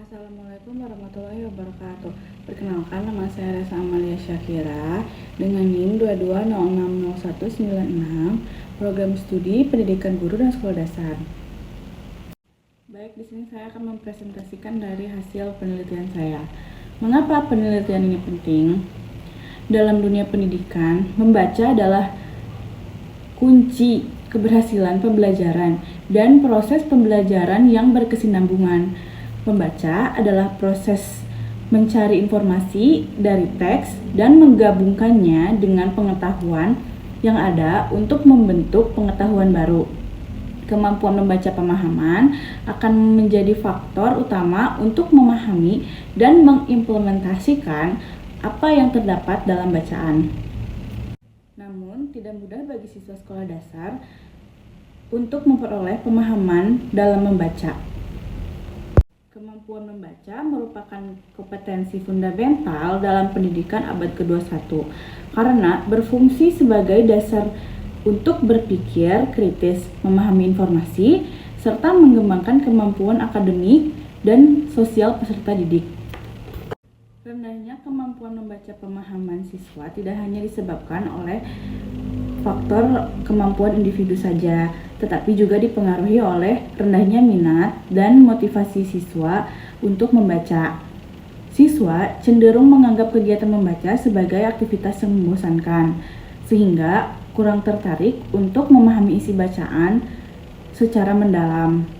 Assalamualaikum warahmatullahi wabarakatuh. Perkenalkan, nama saya Resa Amalia Syakira dengan NIM 22060196, Program Studi Pendidikan Guru dan Sekolah Dasar. Baik, di sini saya akan mempresentasikan dari hasil penelitian saya. Mengapa penelitian ini penting? Dalam dunia pendidikan, membaca adalah kunci keberhasilan pembelajaran dan proses pembelajaran yang berkesinambungan. Membaca adalah proses mencari informasi dari teks dan menggabungkannya dengan pengetahuan yang ada untuk membentuk pengetahuan baru. Kemampuan membaca pemahaman akan menjadi faktor utama untuk memahami dan mengimplementasikan apa yang terdapat dalam bacaan. Namun, tidak mudah bagi siswa sekolah dasar untuk memperoleh pemahaman dalam membaca. Kemampuan membaca merupakan kompetensi fundamental dalam pendidikan abad ke-21 karena berfungsi sebagai dasar untuk berpikir kritis, memahami informasi, serta mengembangkan kemampuan akademik dan sosial peserta didik. Rendahnya kemampuan membaca pemahaman siswa tidak hanya disebabkan oleh faktor kemampuan individu saja, tetapi juga dipengaruhi oleh rendahnya minat dan motivasi siswa untuk membaca. Siswa cenderung menganggap kegiatan membaca sebagai aktivitas yang membosankan, sehingga kurang tertarik untuk memahami isi bacaan secara mendalam.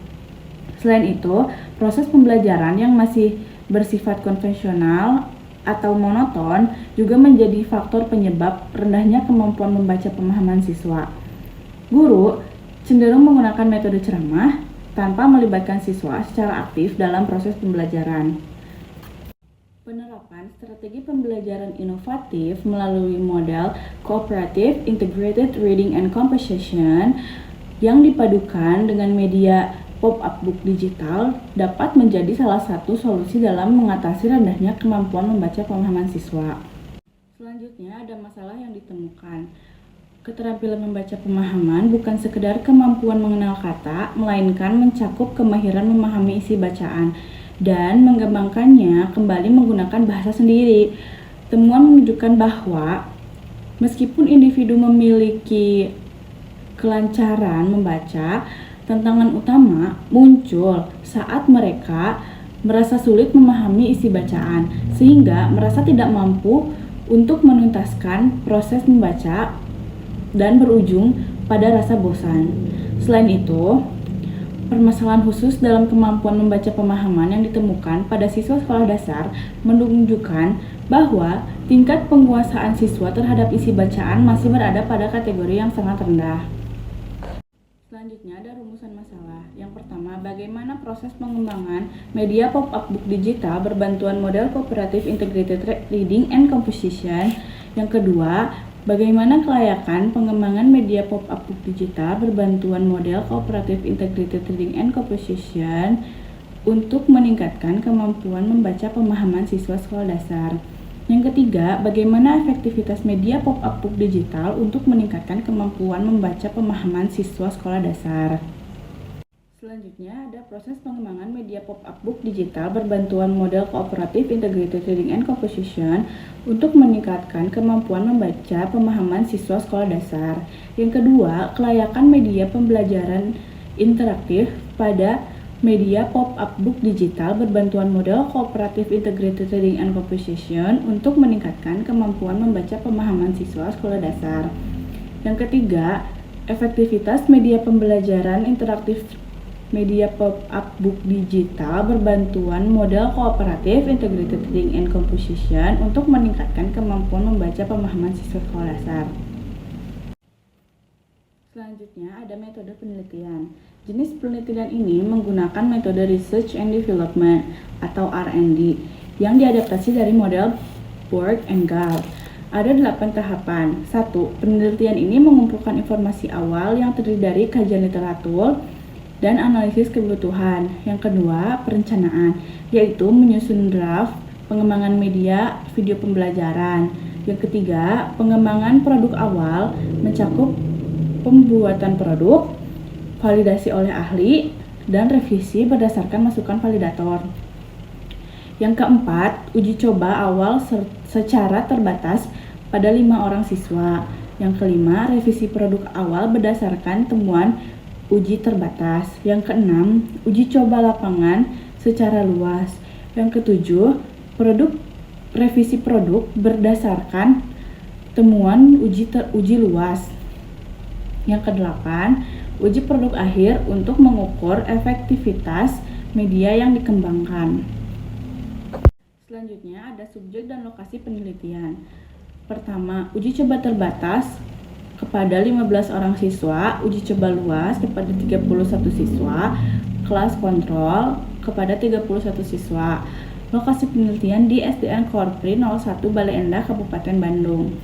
Selain itu, proses pembelajaran yang masih bersifat konvensional atau monoton juga menjadi faktor penyebab rendahnya kemampuan membaca pemahaman siswa. Guru cenderung menggunakan metode ceramah tanpa melibatkan siswa secara aktif dalam proses pembelajaran. Penerapan strategi pembelajaran inovatif melalui model Cooperative Integrated Reading and Composition yang dipadukan dengan media pop-up book digital dapat menjadi salah satu solusi dalam mengatasi rendahnya kemampuan membaca pemahaman siswa. Selanjutnya ada masalah yang ditemukan. Keterampilan membaca pemahaman bukan sekedar kemampuan mengenal kata, melainkan mencakup kemahiran memahami isi bacaan dan mengembangkannya kembali menggunakan bahasa sendiri. Temuan menunjukkan bahwa meskipun individu memiliki kelancaran membaca, tantangan utama muncul saat mereka merasa sulit memahami isi bacaan, sehingga merasa tidak mampu untuk menuntaskan proses membaca dan berujung pada rasa bosan. Selain itu, permasalahan khusus dalam kemampuan membaca pemahaman yang ditemukan pada siswa sekolah dasar menunjukkan bahwa tingkat penguasaan siswa terhadap isi bacaan masih berada pada kategori yang sangat rendah. Selanjutnya ada rumusan masalah. Yang pertama, bagaimana proses pengembangan media pop-up book digital berbantuan model Cooperative Integrated Reading and Composition. Yang kedua, bagaimana kelayakan pengembangan media pop-up book digital berbantuan model Cooperative Integrated Reading and Composition untuk meningkatkan kemampuan membaca pemahaman siswa sekolah dasar. Yang ketiga, bagaimana efektivitas media pop-up book digital untuk meningkatkan kemampuan membaca pemahaman siswa sekolah dasar. Selanjutnya ada proses pengembangan media pop-up book digital berbantuan model Cooperative Integrated Reading and Composition untuk meningkatkan kemampuan membaca pemahaman siswa sekolah dasar. Yang kedua, kelayakan media pembelajaran interaktif pada media pop-up book digital berbantuan model Cooperative Integrated Reading and Composition untuk meningkatkan kemampuan membaca pemahaman siswa sekolah dasar. Yang ketiga, efektivitas media pembelajaran interaktif media pop-up book digital berbantuan model Cooperative Integrated Reading and Composition untuk meningkatkan kemampuan membaca pemahaman siswa sekolah dasar. Selanjutnya ada metode penelitian. Jenis penelitian ini menggunakan metode Research and Development atau R&D yang diadaptasi dari model Borg and Gall. Ada 8 tahapan. 1. Penelitian ini mengumpulkan informasi awal yang terdiri dari kajian literatur dan analisis kebutuhan. Yang kedua, perencanaan, yaitu menyusun draft, pengembangan media, video pembelajaran. Yang ketiga, pengembangan produk awal, mencakup pembuatan produk, validasi oleh ahli, dan revisi berdasarkan masukan validator. Yang keempat, uji coba awal secara terbatas pada 5 orang siswa. Yang kelima, revisi produk awal berdasarkan temuan uji terbatas. Yang keenam, uji coba lapangan secara luas. Yang ketujuh, revisi produk berdasarkan temuan uji luas. Yang kedelapan, uji produk akhir untuk mengukur efektivitas media yang dikembangkan. Selanjutnya ada subjek dan lokasi penelitian. Pertama, uji coba terbatas kepada 15 orang siswa, uji coba luas kepada 31 siswa, kelas kontrol kepada 31 siswa. Lokasi penelitian di SDN Korpri 01 Bale Endah, Kabupaten Bandung.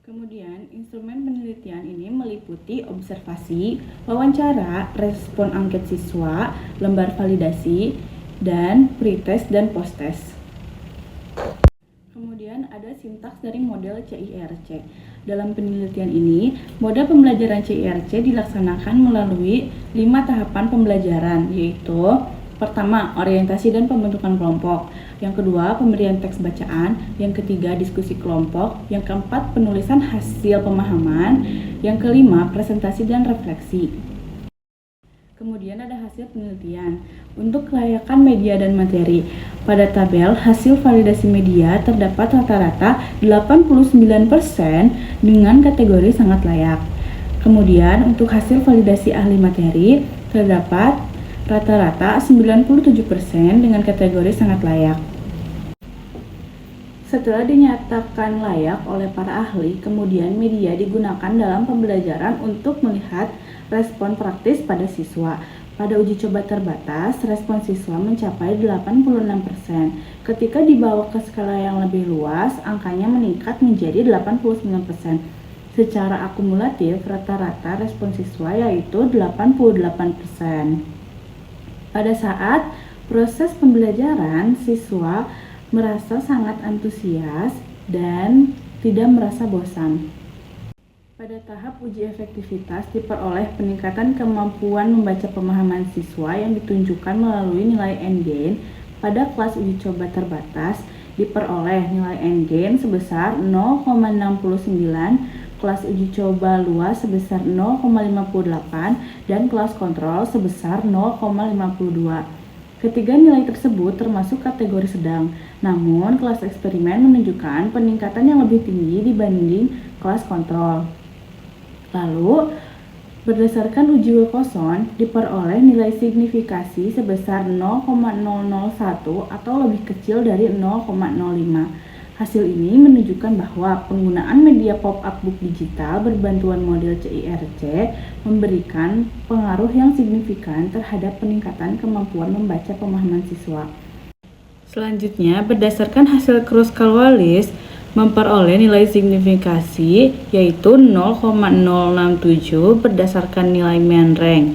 Kemudian, instrumen penelitian ini meliputi observasi, wawancara, respon angket siswa, lembar validasi, dan pretest dan posttest. Kemudian ada sintaks dari model CIRC. Dalam penelitian ini, model pembelajaran CIRC dilaksanakan melalui 5 tahapan pembelajaran, yaitu pertama, orientasi dan pembentukan kelompok. Yang kedua, pemberian teks bacaan. Yang ketiga, diskusi kelompok. Yang keempat, penulisan hasil pemahaman. Yang kelima, presentasi dan refleksi. Kemudian ada hasil penelitian. Untuk kelayakan media dan materi, pada tabel hasil validasi media terdapat rata-rata 89% dengan kategori sangat layak. Kemudian untuk hasil validasi ahli materi terdapat rata-rata 97% dengan kategori sangat layak. Setelah dinyatakan layak oleh para ahli, kemudian media digunakan dalam pembelajaran untuk melihat respon praktis pada siswa. Pada uji coba terbatas, respon siswa mencapai 86%. Ketika dibawa ke skala yang lebih luas, angkanya meningkat menjadi 89%. Secara akumulatif, rata-rata respon siswa yaitu 88%. Pada saat proses pembelajaran, siswa merasa sangat antusias dan tidak merasa bosan. Pada tahap uji efektivitas diperoleh peningkatan kemampuan membaca pemahaman siswa yang ditunjukkan melalui nilai N-gain. Pada kelas uji coba terbatas diperoleh nilai N-gain sebesar 0,69, kelas uji coba luas sebesar 0,58, dan kelas kontrol sebesar 0,52. Ketiga nilai tersebut termasuk kategori sedang, namun kelas eksperimen menunjukkan peningkatan yang lebih tinggi dibanding kelas kontrol. Lalu, berdasarkan uji Wilcoxon, diperoleh nilai signifikasi sebesar 0,001 atau lebih kecil dari 0,05. Hasil ini menunjukkan bahwa penggunaan media pop-up book digital berbantuan model CIRC memberikan pengaruh yang signifikan terhadap peningkatan kemampuan membaca pemahaman siswa. Selanjutnya, berdasarkan hasil Kruskal-Wallis, memperoleh nilai signifikasi yaitu 0,067 berdasarkan nilai main rank.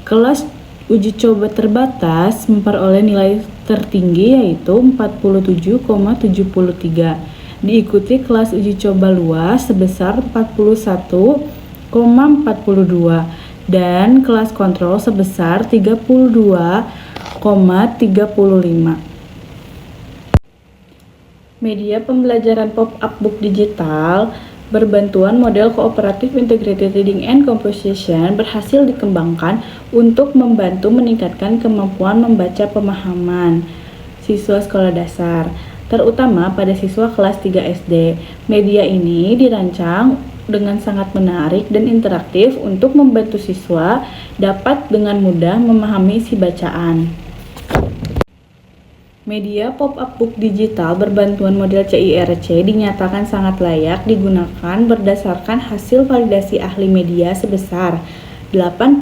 Kelas uji coba terbatas memperoleh nilai tertinggi yaitu 47,73. Diikuti kelas uji coba luas sebesar 41,42 dan kelas kontrol sebesar 32,35. Media pembelajaran pop-up book digital berbantuan model Cooperative Integrated Reading and Composition berhasil dikembangkan untuk membantu meningkatkan kemampuan membaca pemahaman siswa sekolah dasar, terutama pada siswa kelas 3 SD. Media ini dirancang dengan sangat menarik dan interaktif untuk membantu siswa dapat dengan mudah memahami isi bacaan. Media pop-up book digital berbantuan model CIRC dinyatakan sangat layak digunakan berdasarkan hasil validasi ahli media sebesar 89%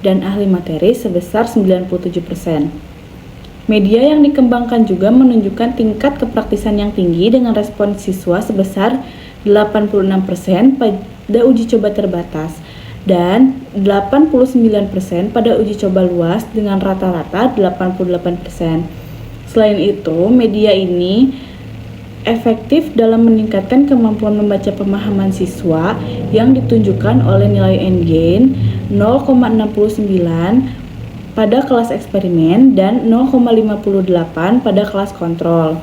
dan ahli materi sebesar 97%. Media yang dikembangkan juga menunjukkan tingkat kepraktisan yang tinggi dengan respon siswa sebesar 86% pada uji coba terbatas dan 89% pada uji coba luas dengan rata-rata 88%. Selain itu, media ini efektif dalam meningkatkan kemampuan membaca pemahaman siswa yang ditunjukkan oleh nilai N-gain 0,69 pada kelas eksperimen dan 0,58 pada kelas kontrol.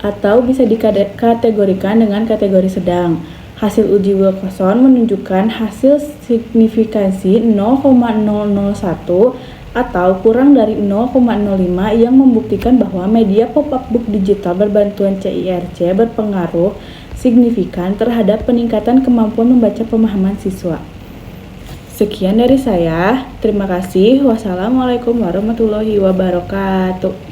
Atau bisa dikategorikan dengan kategori sedang. Hasil uji Wilcoxon menunjukkan hasil signifikansi 0,001 atau kurang dari 0,05 yang membuktikan bahwa media pop-up book digital berbantuan CIRC berpengaruh signifikan terhadap peningkatan kemampuan membaca pemahaman siswa. Sekian dari saya, terima kasih. Wassalamualaikum warahmatullahi wabarakatuh.